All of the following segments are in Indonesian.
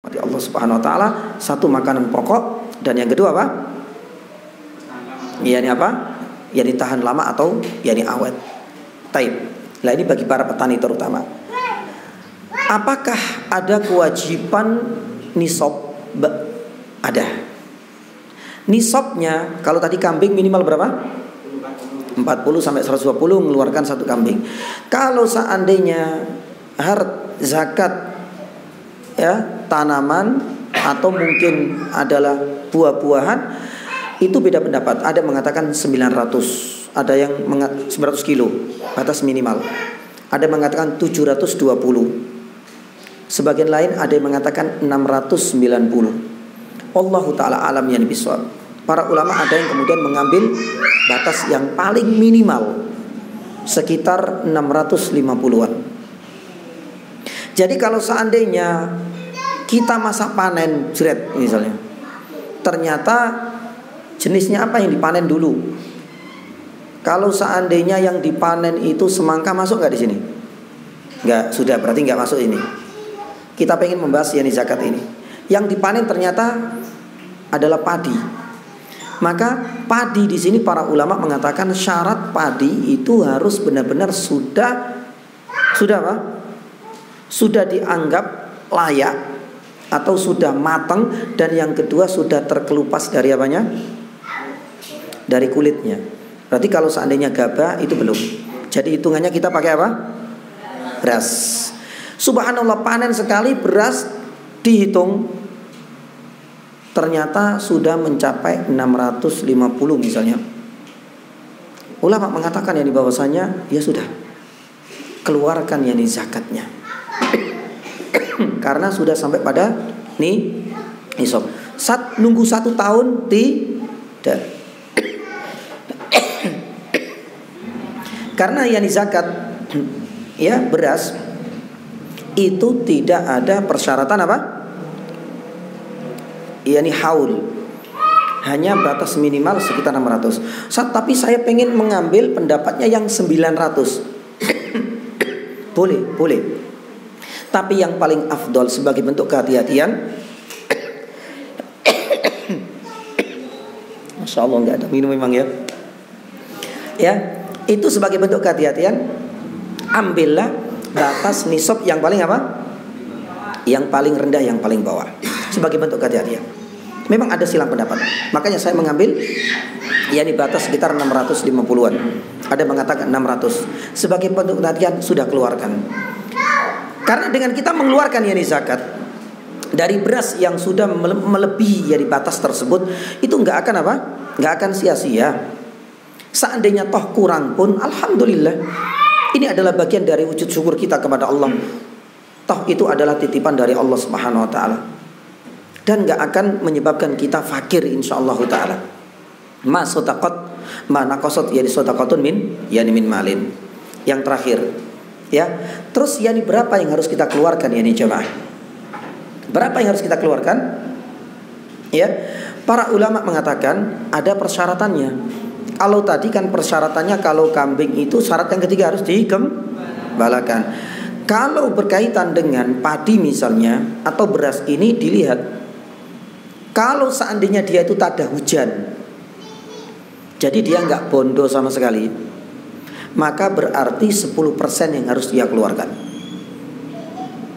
Allah Subhanahu wa taala. Satu, makanan pokok, dan yang kedua apa? Yani apa? Yani tahan lama atau yani awet. Taib. Nah, ini bagi para petani terutama. Apakah ada kewajiban nisab? Ada. Nisabnya kalau tadi kambing minimal berapa? 40 sampai 120 mengeluarkan satu kambing. Kalau seandainya zakat ya tanaman atau mungkin adalah buah-buahan, itu beda pendapat. Ada mengatakan 900, ada yang 900 kilo batas minimal. Ada mengatakan 720. Sebagian lain ada yang mengatakan 690. Allahu taala alam yang bisawab. Para ulama ada yang kemudian mengambil batas yang paling minimal sekitar 650-an. Jadi kalau seandainya kita masa panen jret misalnya, ternyata jenisnya apa yang dipanen dulu? Kalau seandainya yang dipanen itu semangka, masuk nggak di sini? Nggak, sudah, berarti nggak masuk ini. Kita pengen membahas yani zakat ini. Yang dipanen ternyata adalah padi. Maka padi di sini para ulama mengatakan syarat padi itu harus benar-benar sudah apa? Sudah dianggap layak atau sudah matang, dan yang kedua sudah terkelupas dari apanya? Dari kulitnya. Berarti kalau seandainya gabah itu belum. Jadi hitungannya kita pakai apa? Beras. Subhanallah, panen sekali beras dihitung ternyata sudah mencapai 650 misalnya. Ulama mengatakan yani bahwasanya ya sudah, keluarkan yani zakatnya. Karena sudah sampai pada nisab. Nunggu 1 tahun tidak. Karena yani zakat ya beras itu tidak ada persyaratan apa? Yani haul. Hanya batas minimal sekitar 600. Tapi saya pengen mengambil pendapatnya yang 900. Boleh. Tapi yang paling afdol sebagai bentuk kehati-hatian, Masya Allah nggak ada minum memang ya. Ya, itu sebagai bentuk kehati-hatian, ambillah batas nisab yang paling apa? Yang paling rendah, yang paling bawah. Sebagai bentuk kehati-hatian. Memang ada silang pendapat. Makanya saya mengambil yakni batas sekitar 650-an. Ada mengatakan 600. Sebagai bentuk kehati-hatian sudah keluarkan. Karena dengan kita mengeluarkan yakni zakat dari beras yang sudah melebihi dari batas tersebut, itu enggak akan apa? Enggak akan sia-sia. Seandainya toh kurang pun alhamdulillah. Ini adalah bagian dari wujud syukur kita kepada Allah. Toh itu adalah titipan dari Allah Subhanahu wa taala. Dan gak akan menyebabkan kita fakir insyaallah ta'ala. Ma sodaqat ma naqasat yani sodaqatun min malin. Yang terakhir ya. Terus yani berapa yang harus kita keluarkan yani jemaah? Berapa yang harus kita keluarkan? Ya, para ulama mengatakan ada persyaratannya. Kalau tadi kan persyaratannya kalau kambing itu syarat yang ketiga harus digembalakan. Kalau berkaitan dengan padi misalnya atau beras ini dilihat, kalau seandainya dia itu tak ada hujan, jadi dia nggak bondo sama sekali, maka berarti 10% yang harus dia keluarkan.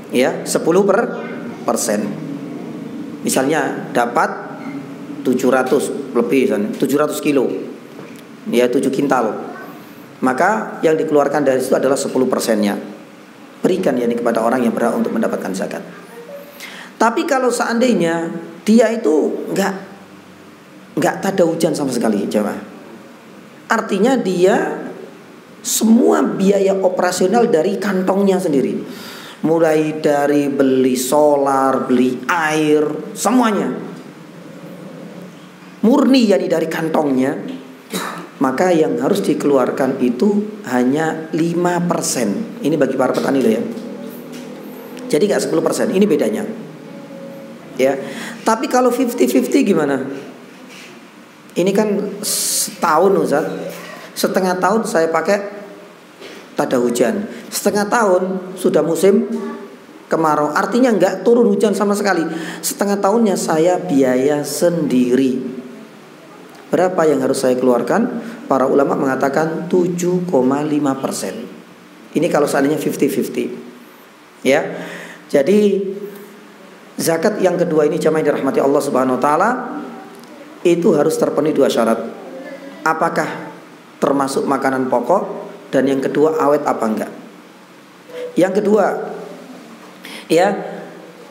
Ya, 10%. Misalnya dapat 700 lebih, 700 kilo, ya 7 kintal, maka yang dikeluarkan dari situ adalah 10%-nya. Berikan yani kepada orang yang berhak untuk mendapatkan zakat. Tapi kalau seandainya dia itu nggak ada hujan sama sekali, jemaah, artinya dia semua biaya operasional dari kantongnya sendiri, mulai dari beli solar, beli air, semuanya murni yani dari kantongnya, maka yang harus dikeluarkan itu hanya 5%. Ini bagi para petani loh ya. Jadi nggak 10%, ini bedanya. Ya. Tapi kalau 50-50 gimana? Ini kan setahun Ustaz. Setengah tahun saya pakai tak ada hujan. Setengah tahun sudah musim kemarau, artinya nggak turun hujan sama sekali. Setengah tahunnya saya biaya sendiri. Berapa yang harus saya keluarkan? Para ulama mengatakan 7,5%. Ini kalau seandainya 50-50. Ya. Jadi zakat yang kedua ini jamaah yang dirahmati Allah Subhanahu wa taala itu harus terpenuhi dua syarat. Apakah termasuk makanan pokok, dan yang kedua awet apa enggak. Yang kedua, ya,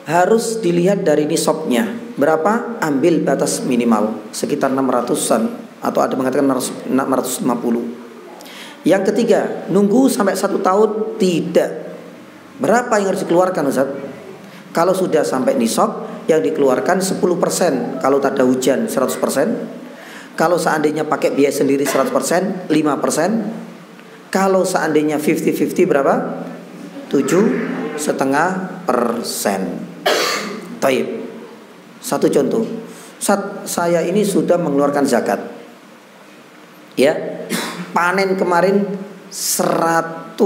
harus dilihat dari nisabnya. Berapa? Ambil batas minimal sekitar 600-an atau ada mengatakan 650. Yang ketiga, nunggu sampai 1 tahun tidak. Berapa yang harus dikeluarkan, Ustaz? Kalau sudah sampai nisab, yang dikeluarkan 10%. Kalau tak ada hujan 100%. Kalau seandainya pakai biaya sendiri 100%, 5%. Kalau seandainya 50-50 berapa? 7,5%. Taib. Satu contoh. Saya ini sudah mengeluarkan zakat. Ya. Panen kemarin 900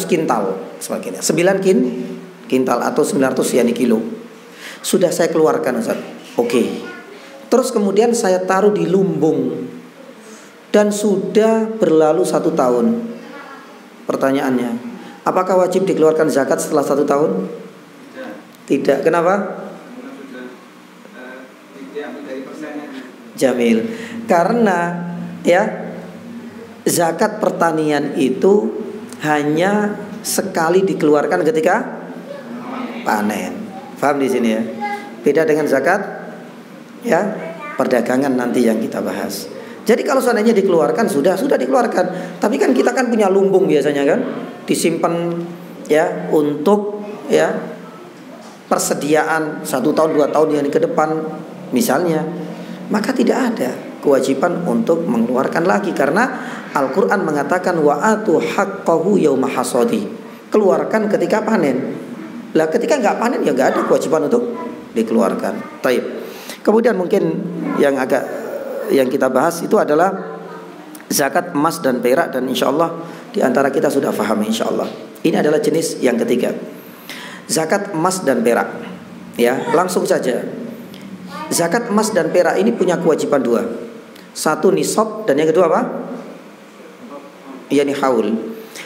kintal sebagainya. 9 kintal atau 900 yani kilo. Sudah saya keluarkan, Ustaz. Oke. Terus kemudian saya taruh di lumbung dan sudah berlalu 1 tahun. Pertanyaannya, apakah wajib dikeluarkan zakat setelah 1 tahun? Tidak. Kenapa? Jamil. Karena ya, zakat pertanian itu hanya sekali dikeluarkan ketika panen. Paham di sini ya? Beda dengan zakat ya perdagangan nanti yang kita bahas. Jadi kalau seandainya dikeluarkan sudah dikeluarkan. Tapi kan kita kan punya lumbung biasanya kan, disimpan ya untuk ya persediaan 1 tahun 2 tahun yang ke depan misalnya. Maka tidak ada kewajiban untuk mengeluarkan lagi karena Al-Qur'an mengatakan wa'atu haqqahu yauma hasadi. Keluarkan ketika panen. Lah ketika nggak panen ya nggak ada kewajiban untuk dikeluarkan. Taib. Kemudian mungkin yang kita bahas itu adalah zakat emas dan perak, dan insya Allah di antara kita sudah paham insya Allah. Ini adalah jenis yang ketiga, zakat emas dan perak. Ya, langsung saja. Zakat emas dan perak ini punya kewajiban 2. Satu nisab, dan yang kedua apa? Yani haul.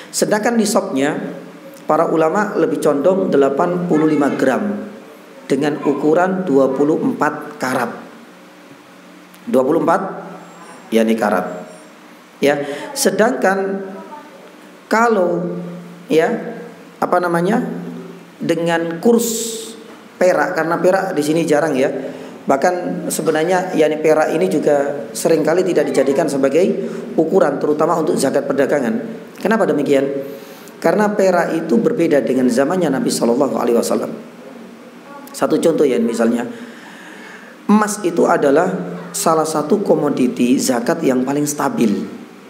Sedangkan nisabnya para ulama lebih condong 85 gram dengan ukuran 24 karat. 24 yani karat. Ya, sedangkan kalau ya dengan kurs perak, karena perak di sini jarang ya. Bahkan sebenarnya yani perak ini juga seringkali tidak dijadikan sebagai ukuran terutama untuk zakat perdagangan. Kenapa demikian? Karena perak itu berbeda dengan zamannya Nabi Shallallahu Alaihi Wasallam. Satu contoh ya, misalnya emas itu adalah salah satu komoditi zakat yang paling stabil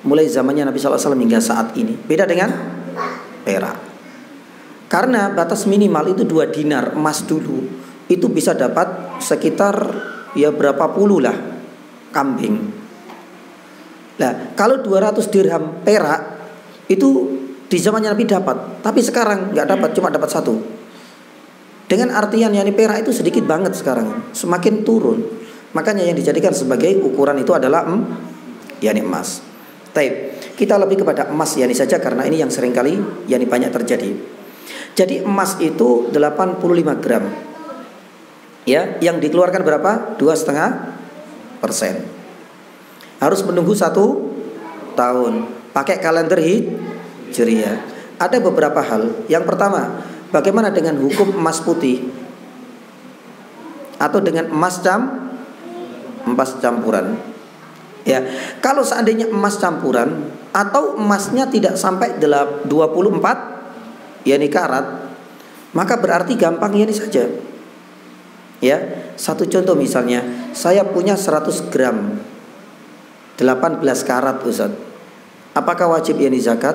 mulai zamannya Nabi Shallallahu Alaihi Wasallam hingga saat ini. Beda dengan perak. Karena batas minimal itu 2 dinar emas dulu itu bisa dapat sekitar ya berapa puluh lah kambing. Nah, kalau 200 dirham perak itu di zamannya Nabi dapat, tapi sekarang nggak dapat, cuma dapat 1. Dengan artian yani perak itu sedikit banget sekarang, semakin turun. Makanya yang dijadikan sebagai ukuran itu adalah yani emas. Taib. Kita lebih kepada emas yani saja karena ini yang seringkali yani banyak terjadi. Jadi emas itu 85 gram. Ya, yang dikeluarkan berapa? 2,5%. Harus menunggu 1 tahun. Pakai kalender Hijriah. Ada beberapa hal. Yang pertama, bagaimana dengan hukum emas putih atau dengan emas campuran? Ya, kalau seandainya emas campuran atau emasnya tidak sampai 24 yani karat, maka berarti gampang yani saja. Ya, satu contoh misalnya, saya punya 100 gram 18 karat Ustaz. Apakah wajib yani zakat?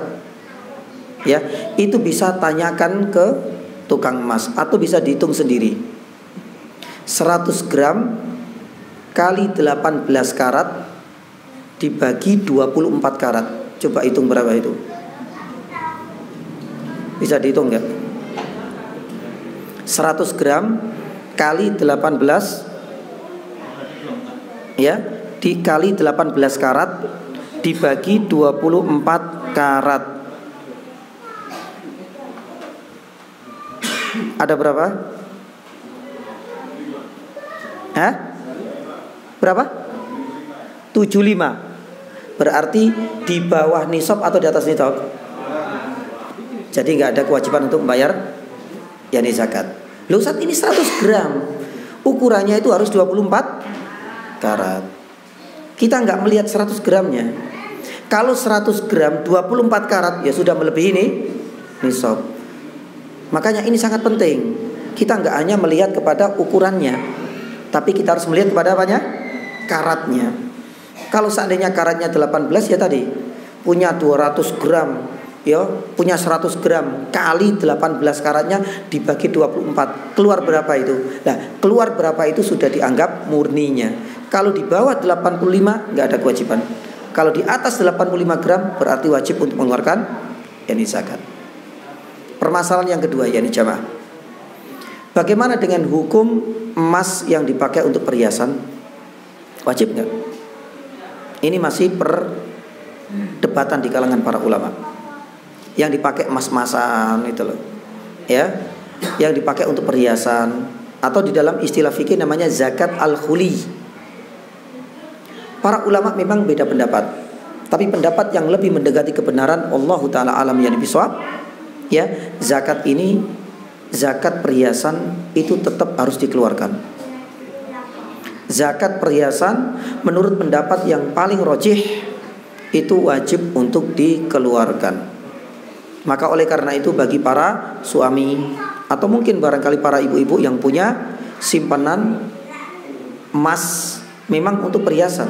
Ya, itu bisa tanyakan ke tukang emas atau bisa dihitung sendiri. 100 gram kali 18 karat dibagi 24 karat. Coba hitung berapa itu? Bisa dihitung enggak? 100 gram kali 18 ya, dikali 18 karat dibagi 24 karat. Ada berapa? Hah? Berapa? 75. Berarti di bawah nisab atau di atas nisab? Jadi nggak ada kewajiban untuk membayar yakni zakat. Loh Ustaz, ini 100 gram. Ukurannya itu harus 24 karat. Kita nggak melihat 100 gramnya. Kalau 100 gram 24 karat ya sudah melebihi ini nisab. Makanya ini sangat penting. Kita nggak hanya melihat kepada ukurannya, tapi kita harus melihat kepada apanya? Karatnya. Kalau seandainya karatnya 18 ya tadi punya 200 gram ya, punya 100 gram kali 18 karatnya dibagi 24, keluar berapa itu? Nah, keluar berapa itu sudah dianggap murninya. Kalau di bawah 85 nggak ada kewajiban. Kalau di atas 85 gram berarti wajib untuk mengeluarkan yakni zakat. Permasalahan yang kedua yakni jamaah, bagaimana dengan hukum emas yang dipakai untuk perhiasan? Wajib nggak? Ini masih perdebatan di kalangan para ulama. Yang dipakai emas-emasan itu loh, ya, yang dipakai untuk perhiasan, atau di dalam istilah fikih namanya zakat al-khuli. Para ulama memang beda pendapat, tapi pendapat yang lebih mendekati kebenaran, Allahu ta'ala alam yang bisawab, ya, zakat ini, zakat perhiasan itu tetap harus dikeluarkan. Zakat perhiasan menurut pendapat yang paling rojih itu wajib untuk dikeluarkan. Maka oleh karena itu bagi para suami atau mungkin barangkali para ibu-ibu yang punya simpanan emas memang untuk perhiasan,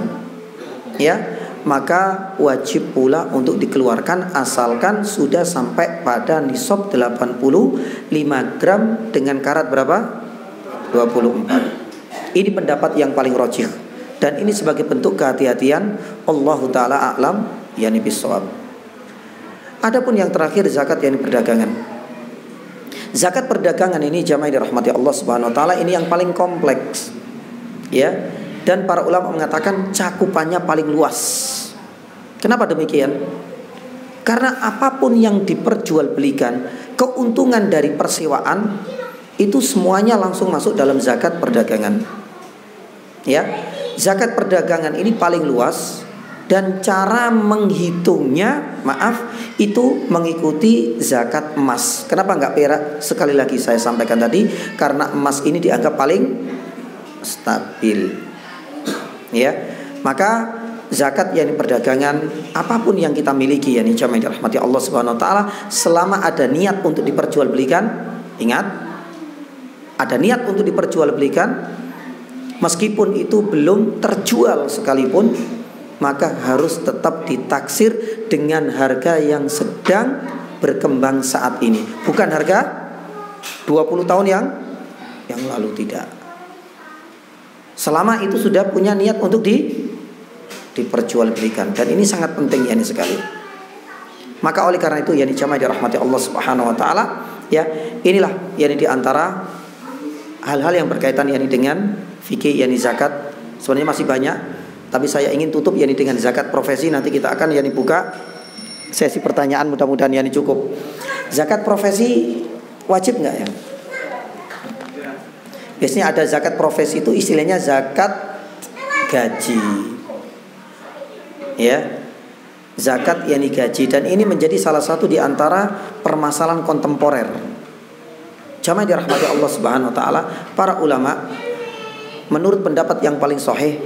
ya, maka wajib pula untuk dikeluarkan asalkan sudah sampai pada nisab 85 gram dengan karat berapa? 24. Ini pendapat yang paling rajih dan ini sebagai bentuk kehati-hatian. Allahu ta'ala a'lam yani bisawab. Adapun yang terakhir zakat yakni perdagangan. Zakat perdagangan ini jamaah dirahmati Allah Subhanahu wa taala, ini yang paling kompleks. Ya. Dan para ulama mengatakan cakupannya paling luas. Kenapa demikian? Karena apapun yang diperjualbelikan, keuntungan dari persewaan itu semuanya langsung masuk dalam zakat perdagangan. Ya, zakat perdagangan ini paling luas dan cara menghitungnya, itu mengikuti zakat emas. Kenapa nggak perak? Sekali lagi saya sampaikan tadi, karena emas ini dianggap paling stabil. Ya, maka zakat yakni perdagangan apapun yang kita miliki yakni jamaah dirahmati Allah Subhanahu wa taala, selama ada niat untuk diperjualbelikan, ingat, ada niat untuk diperjualbelikan, meskipun itu belum terjual sekalipun, maka harus tetap ditaksir dengan harga yang sedang berkembang saat ini, bukan harga 20 tahun yang lalu, tidak. Selama itu sudah punya niat untuk diperjualbelikan, dan ini sangat penting yakni sekali. Maka oleh karena itu yakni jamaah dirahmati Allah Subhanahu wa taala, ya, inilah yakni di antara hal-hal yang berkaitan yakni dengan fikih yakni zakat. Sebenarnya masih banyak, tapi saya ingin tutup yakni dengan zakat profesi. Nanti kita akan yakni buka sesi pertanyaan, mudah-mudahan yakni cukup. Zakat profesi wajib nggak ya? Biasanya ada zakat profesi itu istilahnya zakat gaji, ya, zakat yakni gaji, dan ini menjadi salah satu di antara permasalahan kontemporer. Jamaah dirahmati Allah Subhanahu wa taala, para ulama menurut pendapat yang paling sahih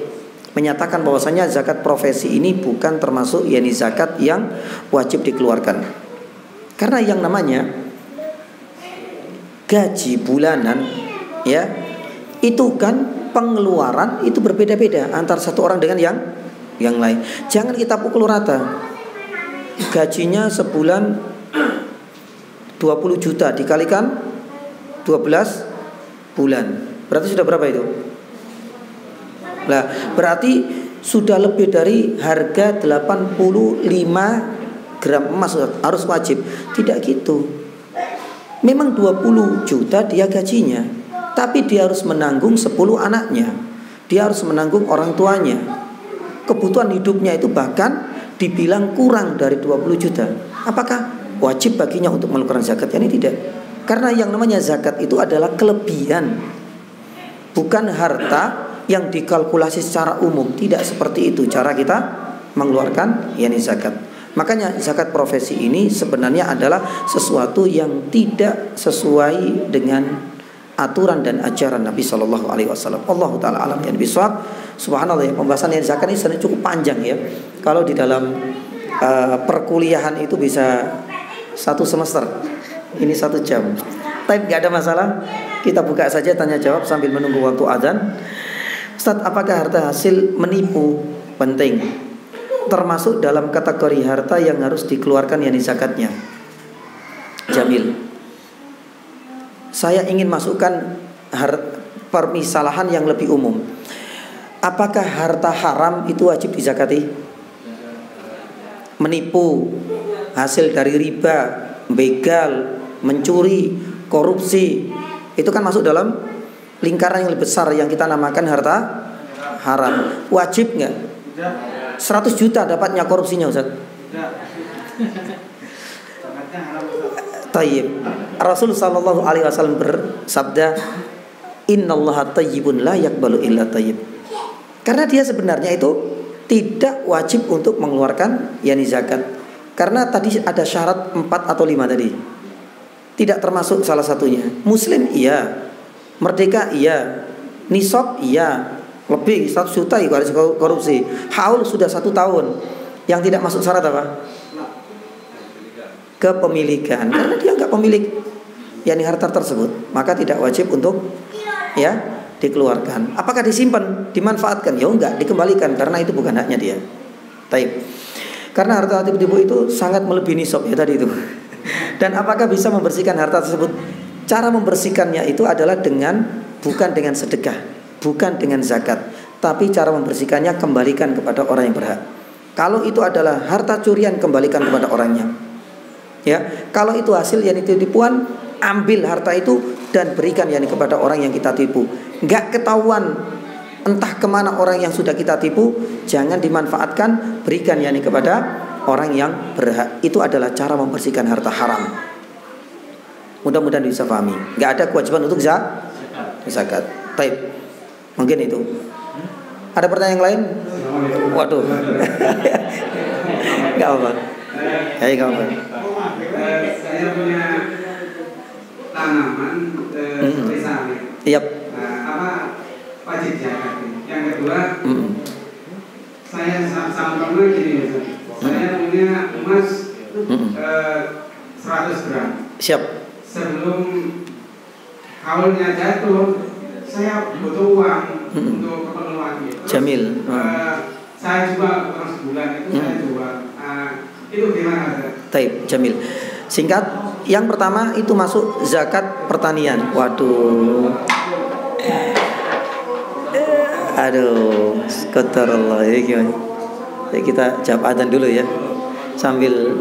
menyatakan bahwasanya zakat profesi ini bukan termasuk yakni zakat yang wajib dikeluarkan. Karena yang namanya gaji bulanan, ya, itu kan pengeluaran itu berbeda-beda antara satu orang dengan yang lain. Jangan kita pukul rata. Gajinya sebulan 20 juta dikalikan 12 bulan, berarti sudah berapa itu? Nah, berarti sudah lebih dari harga 85 gram emas harus wajib. Tidak gitu. Memang 20 juta dia gajinya, tapi dia harus menanggung 10 anaknya. Dia harus menanggung orang tuanya. Kebutuhan hidupnya itu bahkan dibilang kurang dari 20 juta. Apakah wajib baginya untuk mengeluarkan zakat? Ini tidak. Karena yang namanya zakat itu adalah kelebihan, bukan harta yang dikalkulasi secara umum. Tidak seperti itu cara kita mengeluarkan zakat. Makanya zakat profesi ini sebenarnya adalah sesuatu yang tidak sesuai dengan aturan dan ajaran Nabi Shallallahu Alaihi Wasallam. Allahu taala alam yang bisawab. Subhanallah, ya, pembahasan yang zakat ini sebenarnya cukup panjang ya. Kalau di dalam perkuliahan itu bisa 1 semester. Ini 1 jam. Tapi nggak ada masalah. Kita buka saja tanya jawab sambil menunggu waktu azan. Ustaz, apakah harta hasil menipu penting? Termasuk dalam kategori harta yang harus dikeluarkan zakatnya. Jamil. Saya ingin masukkan permisalahan yang lebih umum. Apakah harta haram itu wajib dizakati? Menipu, hasil dari riba, begal, mencuri, korupsi, itu kan masuk dalam lingkaran yang lebih besar yang kita namakan harta haram. Wajib nggak? 100 juta dapatnya korupsinya, Ustaz. Tayyib. Rasul sallallahu alaihi wasallam bersabda, "Innallaha tayyibun la yaqbalu illa tayyib." Karena dia sebenarnya itu tidak wajib untuk mengeluarkan zakat. Karena tadi ada syarat 4 atau 5 tadi. Tidak termasuk salah satunya. Muslim iya, merdeka iya, nisab iya, lebih 100 juta korupsi. Haul sudah 1 tahun. Yang tidak masuk syarat apa? Kepemilikan. Karena dia enggak pemilik harta tersebut, maka tidak wajib untuk dikeluarkan. Apakah disimpan, dimanfaatkan? Ya enggak, dikembalikan karena itu bukan haknya dia. Taib. Karena harta tipu-tipu itu sangat melebihi nisab ya tadi itu. Dan apakah bisa membersihkan harta tersebut? Cara membersihkannya itu adalah bukan dengan sedekah, bukan dengan zakat, tapi cara membersihkannya kembalikan kepada orang yang berhak. Kalau itu adalah harta curian, kembalikan kepada orangnya. Ya, kalau itu hasil tipuan, ambil harta itu dan berikan kepada orang yang kita tipu. Enggak ketahuan entah kemana orang yang sudah kita tipu, jangan dimanfaatkan, berikan kepada orang yang berhak. Itu adalah cara membersihkan harta haram. Mudah-mudahan bisa pahami. Enggak ada kewajiban untuk zakat. Baik. Mungkin itu. Ada pertanyaan yang lain? Waduh. Enggak apa-apa. Enggak apa-apa. Saya punya tanaman seperti sawit. Yap. Apa wajib zakat? Yang kedua, saya sama gini, saya punya emas 100 gram. Siap. Sebelum haulnya jatuh, saya butuh uang untuk keperluan gitu. Jamil. Saya juga kurang sebulan itu saya jual. Itu gimana? Taib, Jamil. Singkat, yang pertama itu masuk zakat pertanian. Waduh. Aduh, qadarullah ya gimana? Kita jawab adzan dulu ya. Sambil